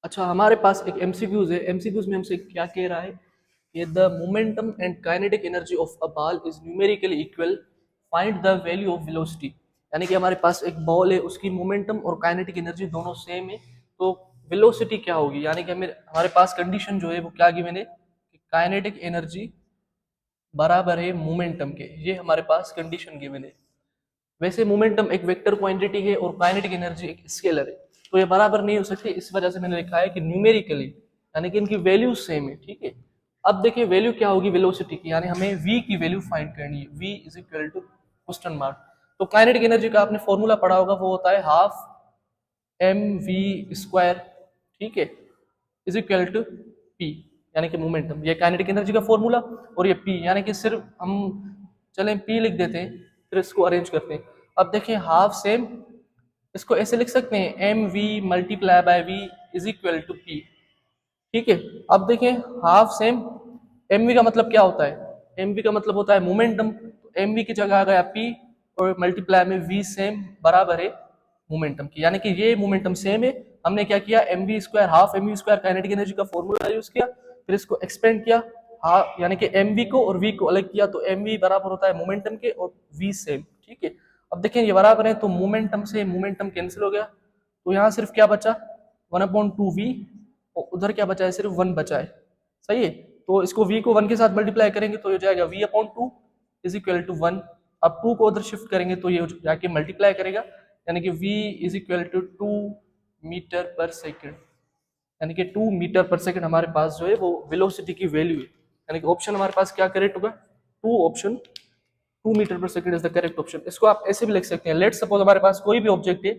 अच्छा, हमारे पास एक एमसीक्यूज है। एमसीक्यूज में हमसे क्या कह रहा है कि the momentum and kinetic energy of a ball is numerically equal, find the value of velocity. यानी कि हमारे पास एक बॉल है, उसकी मोमेंटम और काइनेटिक एनर्जी दोनों सेम है, तो वेलोसिटी क्या होगी। यानी कि हमारे पास कंडीशन जो है वो क्या गिवन है कि काइनेटिक एनर्जी बराबर है मोमेंटम के। ये हमारे पास कंडीशन गिवन है। वैसे मोमेंटम एक वेक्टर क्वांटिटी है और काइनेटिक एनर्जी एक स्केलर है, तो ये बराबर नहीं हो सकती। इस वजह से मैंने लिखा है कि न्यूमेरिकली, यानी कि इनकी वैल्यू सेम है। ठीक है, अब देखिए वैल्यू क्या होगी वेलोसिटी की, यानी हमें v की वैल्यू फाइंड करनी है। v is equal to question mark. तो काइनेटिक एनर्जी का आपने फॉर्मूला पढ़ा होगा, वो होता है हाफ एम वी स्क्वायर, ठीक है, इज इक्वल टू पी, यानी कि मोमेंटम। ये काइनेटिक एनर्जी का फॉर्मूला, और ये पी, यानी कि सिर्फ हम चलें पी लिख देते हैं, फिर इसको अरेंज करते हैं। अब देखें हाफ सेम, इसको ऐसे लिख सकते हैं m v multiply by v is equal to p. ठीक है, अब देखें हाफ सेम, एम वी का मतलब क्या होता है, एम वी का मतलब होता है मोमेंटम। तो एम वी की जगह आ गया पी, और मल्टीप्लाई में वी सेम बराबर है मोमेंटम की, यानी कि ये मोमेंटम सेम है। हमने क्या किया, m we square half M we square kinetic energy का फॉर्मूला यूज किया, फिर इसको एक्सपेंड किया, हाँ, यानी कि एम वी को और वी को अलग किया, तो एम वी बराबर होता है मोमेंटम के और वी सेम। ठीक है, अब देखें ये बराबर है, तो मोमेंटम से मोमेंटम कैंसिल हो गया, तो यहाँ सिर्फ क्या बचा, 1/2v, और उधर क्या बचा है, सिर्फ 1 बचा है। सही है, तो इसको v को 1 के साथ मल्टीप्लाई करेंगे तो ये हो जाएगा v/2 इज इक्वल टू 1। अब 2 को उधर शिफ्ट करेंगे तो ये जाके मल्टीप्लाई करेगा, यानी कि v is equal to 2 metre per second, यानी कि 2 मीटर पर सेकेंड हमारे पास जो है वो वेलोसिटी की वैल्यू है। यानी कि ऑप्शन हमारे पास क्या करेक्ट होगा, टू ऑप्शन, 2 मीटर पर second is the correct option. इसको आप ऐसे भी लिख सकते हैं, लेट सपोज हमारे पास कोई भी ऑब्जेक्ट है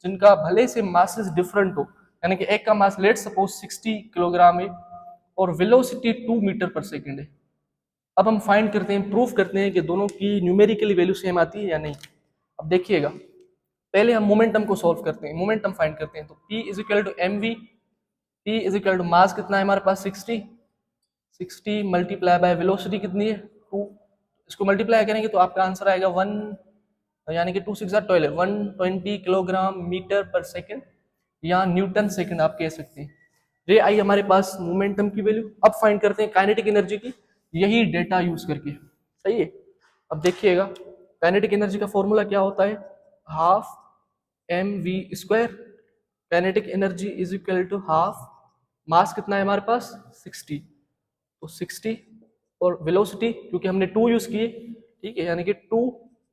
जिनका भले से मासेस डिफरेंट हो, यानी कि एक का मास लेट सपोज 60 किलोग्राम है और वेलोसिटी 2 मीटर पर सेकंड है। अब हम फाइंड करते हैं, प्रूफ करते हैं कि दोनों की न्यूमेरिकली वैल्यू सेम आती है या नहीं। अब देखिएगा, पहले हम मोमेंटम को सॉल्व करते हैं, मोमेंटम फाइंड करते हैं। तो P is equal to m v, P is equal to mass कितना है हमारे पास 60, 60 मल्टीप्लाई बाय वेलोसिटी कितनी है 2, इसको मल्टीप्लाई करेंगे तो आपका आंसर आएगा 1, यानी कि 2 6 12 120 किलोग्राम मीटर पर सेकंड, या न्यूटन सेकंड आप कह सकते हैं। ये आई हमारे पास मोमेंटम की वैल्यू। अब फाइंड करते हैं काइनेटिक एनर्जी की, यही डेटा यूज करके। सही है, अब देखिएगा काइनेटिक एनर्जी का फॉर्मूला क्या होता है, half M we square, kinetic energy is equal to half, mass कितना है हमारे पास 60, तो 60, और वेलोसिटी क्योंकि हमने 2 यूज किए, ठीक है, यानी कि 2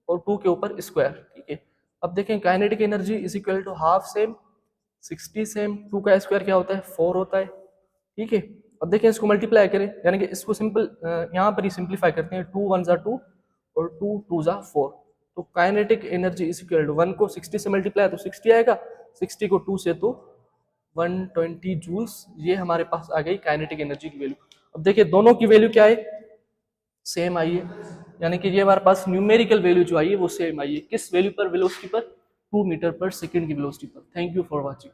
और 2 के ऊपर स्क्वायर। ठीक है, अब देखें kinetic energy is equal to half same, 60 same, 2 का स्क्वायर क्या होता है 4 होता है। ठीक है, अब देखें इसको मल्टीप्लाई करें, यानी कि इसको सिंपल यहाँ पर ही सिंप्लीफाई करते हैं, 2 1 जा 2 और 2 2 जा 4। तो kinetic energy is equal to 1 को 60 से मल्टीप्लाई तो 60 आएगा, 60 को 2 से तो 120 जूल्स, ये हमारे पास आ गई काइनेटिक एनर्जी की वैल्यू। अब देखिए दोनों की वैल्यू क्या है, सेम आई है, यानी कि ये हमारे पास न्यूमेरिकल वैल्यू जो आई है वो सेम आई है। किस वैल्यू पर, वेलोसिटी पर, 2 मीटर पर सेकंड की वेलोसिटी पर। Thank you for watching.